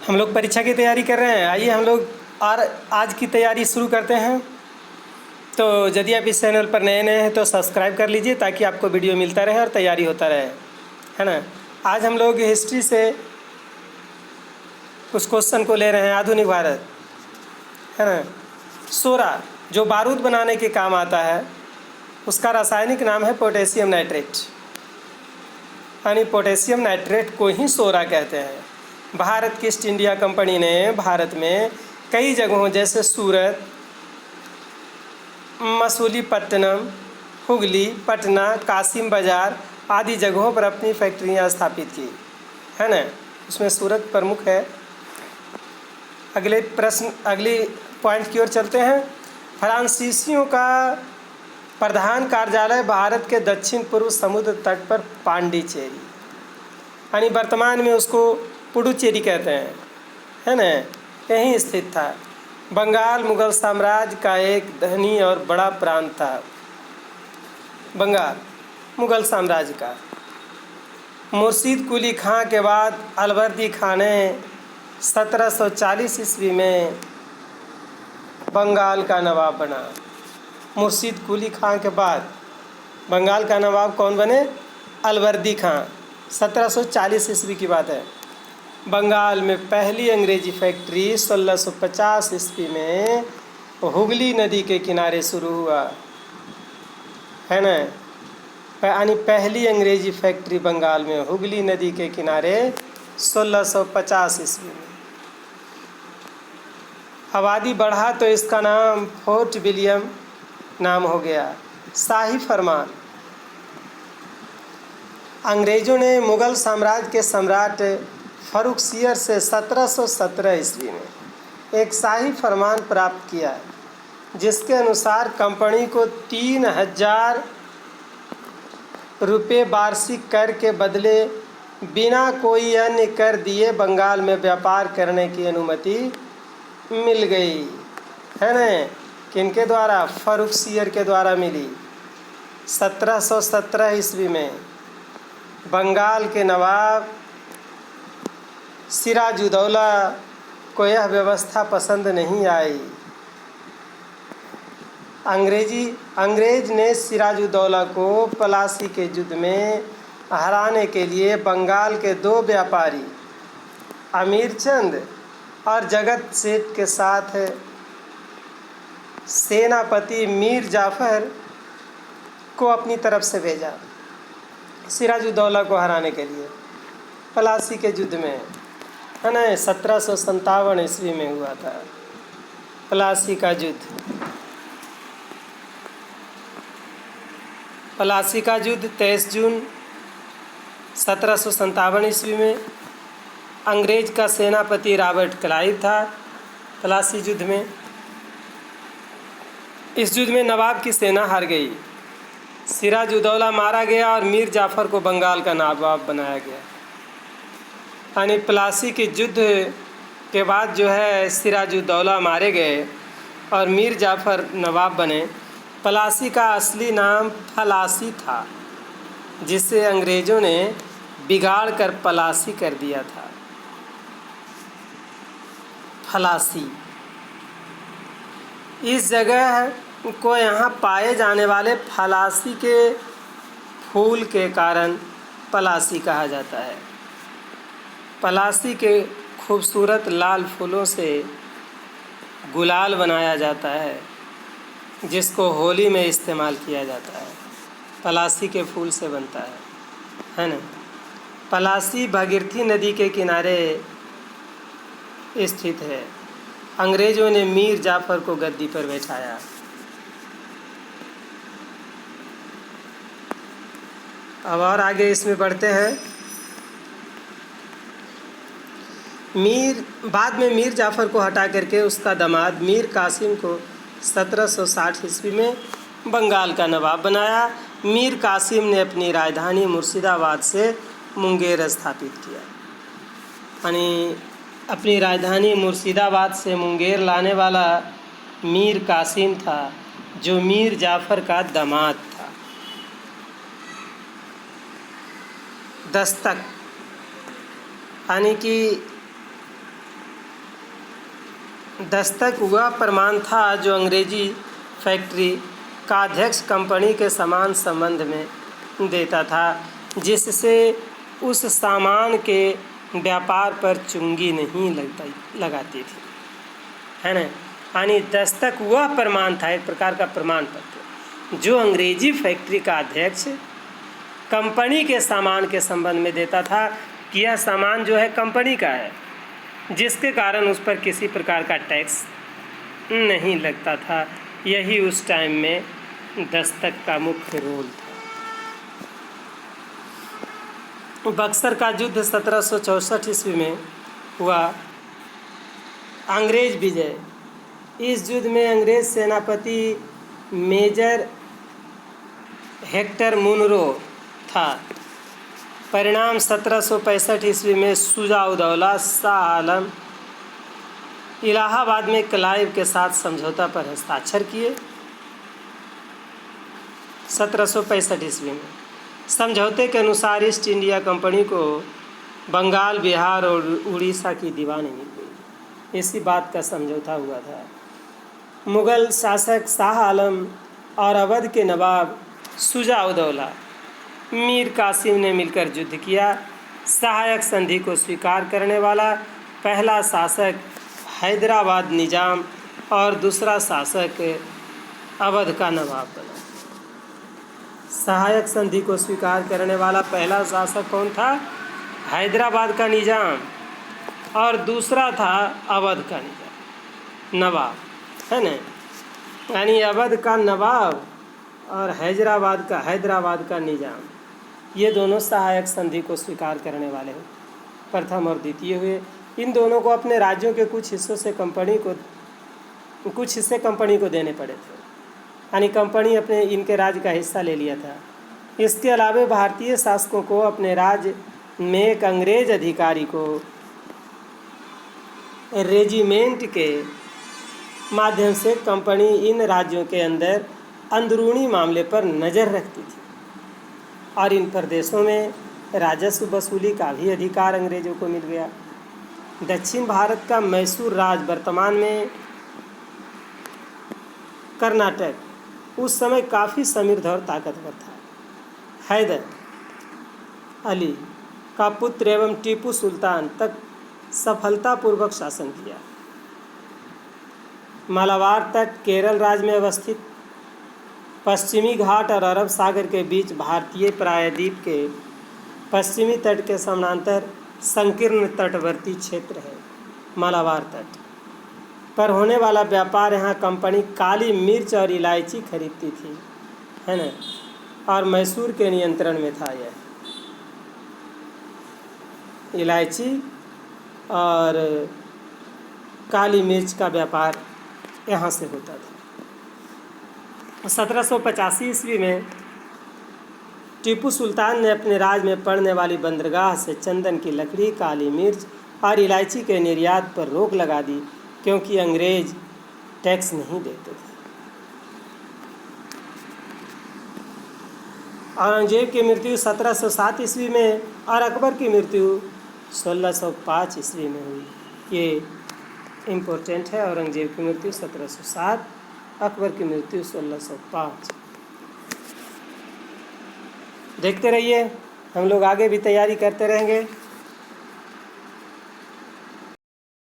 हम लोग परीक्षा की तैयारी कर रहे हैं। आइए हम लोग और आज की तैयारी शुरू करते हैं। तो यदि आप इस चैनल पर नए नए हैं तो सब्सक्राइब कर लीजिए ताकि आपको वीडियो मिलता रहे और तैयारी होता रहे, है ना। आज हम लोग हिस्ट्री से उस क्वेश्चन को ले रहे हैं, आधुनिक भारत, है ना। सोरा जो बारूद बनाने के काम आता है उसका रासायनिक नाम है पोटेशियम नाइट्रेट, यानी पोटेशियम नाइट्रेट को ही सोरा कहते हैं। भारत की ईस्ट इंडिया कंपनी ने भारत में कई जगहों जैसे सूरत, मसूलीपट्टनम, हुगली, पटना, कासिम बाज़ार आदि जगहों पर अपनी फैक्ट्रियां स्थापित की, है ना। उसमें सूरत प्रमुख है। अगली पॉइंट की ओर चलते हैं। फ्रांसीसियों का प्रधान कार्यालय भारत के दक्षिण पूर्व समुद्र तट पर पांडिचेरी, यानी वर्तमान में उसको पुडुचेरी कहते हैं, है ना, यहीं स्थित था। बंगाल मुगल साम्राज्य का एक धनी और बड़ा प्रांत था। बंगाल मुगल साम्राज्य का। मुर्शीद कुली खां के बाद अलवर्दी खां ने 1740 ईस्वी में बंगाल का नवाब बना। मुर्शीद कुली खां के बाद बंगाल का नवाब कौन बने? अलवर्दी खां। 1740 ईस्वी की बात है। बंगाल में पहली अंग्रेजी फैक्ट्री 1650 ईस्वी में हुगली नदी के किनारे शुरू हुआ, है ना। यानी पहली अंग्रेजी फैक्ट्री बंगाल में हुगली नदी के किनारे 1650 ईस्वी में। आबादी बढ़ा तो इसका नाम फोर्ट विलियम नाम हो गया। शाही फरमान। अंग्रेज़ों ने मुग़ल साम्राज्य के सम्राट फर्रुखसियर से 1717 ईस्वी में एक शाही फरमान प्राप्त किया जिसके अनुसार कंपनी को 3000 रुपये वार्षिक कर के बदले बिना कोई अन्य कर दिए बंगाल में व्यापार करने की अनुमति मिल गई, है ना। किनके द्वारा? फर्रुखसियर के द्वारा मिली। 1717 ईस्वी में बंगाल के नवाब सिराजुद्दौला को यह व्यवस्था पसंद नहीं आई। अंग्रेज ने सिराजुद्दौला को प्लासी के युद्ध में हराने के लिए बंगाल के दो व्यापारी अमीरचंद और जगत सेठ के साथ सेनापति मीर जाफर को अपनी तरफ से भेजा सिराजुद्दौला को हराने के लिए प्लासी के युद्ध में, है ना। 1757 ईस्वी में हुआ था प्लासी का युद्ध। प्लासी का युद्ध 23 जून 1757 ईस्वी में। अंग्रेज का सेनापति रॉबर्ट क्लाइव था प्लासी युद्ध में। इस युद्ध में नवाब की सेना हार गई। सिराजुद्दौला मारा गया और मीर जाफर को बंगाल का नवाब बनाया गया। यानी प्लासी के युद्ध के बाद जो है सिराजुद्दौला मारे गए और मीर जाफर नवाब बने। प्लासी का असली नाम फलासी था जिसे अंग्रेज़ों ने बिगाड़ कर प्लासी कर दिया था। फलासी इस जगह को यहाँ पाए जाने वाले फलासी के फूल के कारण प्लासी कहा जाता है। प्लासी के खूबसूरत लाल फूलों से गुलाल बनाया जाता है जिसको होली में इस्तेमाल किया जाता है। प्लासी के फूल से बनता है ना। प्लासी भागीरथी नदी के किनारे स्थित है। अंग्रेज़ों ने मीर जाफर को गद्दी पर बैठाया। अब और आगे इसमें बढ़ते हैं। बाद में मीर जाफ़र को हटा करके उसका दामाद मीर कासिम को 1760 ईस्वी में बंगाल का नवाब बनाया। मीर कासिम ने अपनी राजधानी मुर्शिदाबाद से मुंगेर स्थापित किया। यानी अपनी राजधानी मुर्शिदाबाद से मुंगेर लाने वाला मीर कासिम था जो मीर जाफ़र का दामाद था। दस्तक यानी कि दस्तक वह प्रमाण था जो अंग्रेजी फैक्ट्री का अध्यक्ष कंपनी के समान संबंध में देता था, जिससे उस सामान के व्यापार पर चुंगी नहीं लगाती थी, है ना। यानी दस्तक वह प्रमाण था, एक प्रकार का प्रमाण पत्र, जो अंग्रेजी फैक्ट्री का अध्यक्ष कंपनी के सामान के संबंध में देता था कि यह सामान जो है कंपनी का है, जिसके कारण उस पर किसी प्रकार का टैक्स नहीं लगता था। यही उस टाइम में दस्तक का मुख्य रोल था। बक्सर का युद्ध 1764 ईस्वी में हुआ। अंग्रेज विजय। इस युद्ध में अंग्रेज सेनापति मेजर हेक्टर मुनरो था। परिणाम 1765 ईस्वी में शुजा-उद-दौला शाह आलम इलाहाबाद में क्लाइव के साथ समझौता पर हस्ताक्षर किए। 1765 ईस्वी में समझौते के अनुसार ईस्ट इंडिया कंपनी को बंगाल, बिहार और उड़ीसा की दीवानी मिल गई। इसी बात का समझौता हुआ था। मुग़ल शासक शाह आलम और अवध के नवाब शुजा-उद-दौला मीर कासिम ने मिलकर युद्ध किया। सहायक संधि को स्वीकार करने वाला पहला शासक हैदराबाद निजाम और दूसरा शासक अवध का नवाब बना। सहायक संधि को स्वीकार करने वाला पहला शासक कौन था? हैदराबाद का निजाम, और दूसरा था अवध का नवाब, है ना। यानी अवध का नवाब और हैदराबाद का निजाम, ये दोनों सहायक संधि को स्वीकार करने वाले हैं, प्रथम और द्वितीय हुए। इन दोनों को अपने राज्यों के कुछ हिस्से कंपनी को देने पड़े थे, यानी कंपनी अपने इनके राज्य का हिस्सा ले लिया था। इसके अलावा भारतीय शासकों को अपने राज्य में एक अंग्रेज अधिकारी को रेजिमेंट के माध्यम से कंपनी इन राज्यों के अंदर अंदरूनी मामले पर नज़र रखती थी, और इन प्रदेशों में राजस्व वसूली का भी अधिकार अंग्रेजों को मिल गया। दक्षिण भारत का मैसूर राज्य, वर्तमान में कर्नाटक, उस समय काफ़ी समृद्ध और ताकतवर था। हैदर अली का पुत्र एवं टीपू सुल्तान तक सफलतापूर्वक शासन किया। मालाबार तट केरल राज्य में अवस्थित पश्चिमी घाट और अरब सागर के बीच भारतीय प्रायद्वीप के पश्चिमी तट के समानांतर संकीर्ण तटवर्ती क्षेत्र है। मालाबार तट पर होने वाला व्यापार यहाँ कंपनी काली मिर्च और इलायची खरीदती थी, है ना, और मैसूर के नियंत्रण में था। यह इलायची और काली मिर्च का व्यापार यहाँ से होता था। 1785 ईस्वी में टीपू सुल्तान ने अपने राज में पड़ने वाली बंदरगाह से चंदन की लकड़ी, काली मिर्च और इलायची के निर्यात पर रोक लगा दी, क्योंकि अंग्रेज टैक्स नहीं देते थे। औरंगजेब की मृत्यु 1707 ईस्वी में और अकबर की मृत्यु 1605 ईस्वी में हुई। ये इम्पोर्टेंट है। औरंगजेब की मृत्यु 1707, अकबर की मृत्यु 1605। देखते रहिए, हम लोग आगे भी तैयारी करते रहेंगे।